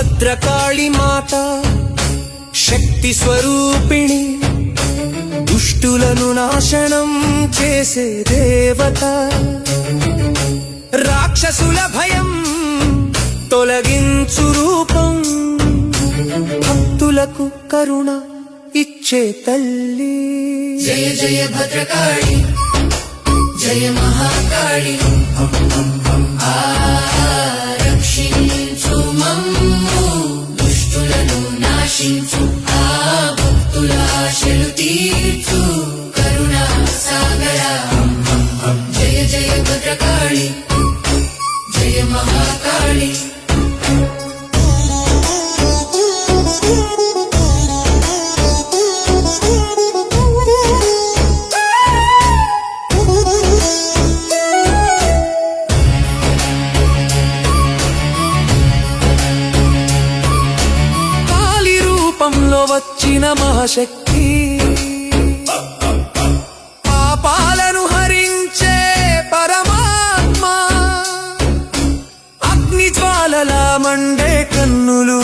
భద్రకాళి మాత శక్తి స్వరూపిణి, దుష్టులను నాశనం చేసే దేవత, రాక్షసుల భయం తొలగించు రూపం, భక్తులకు కరుణ ఇచ్చే తల్లి. జయ జయ భద్రకాళి, జయ మహాకాళి, రక్షించు మమ్ము, దుష్టులను నాశించు, ఆ భక్తుల ఆశలు తీర్చు, కరుణా సాగర. జయ జయ భద్రకాళి, జయ మహాకాళి. రూపంలో వచ్చిన మహాశక్తి, పాపాలను హరించే పరమాత్మ, అగ్ని జ్వాలలా మండే కన్నులు,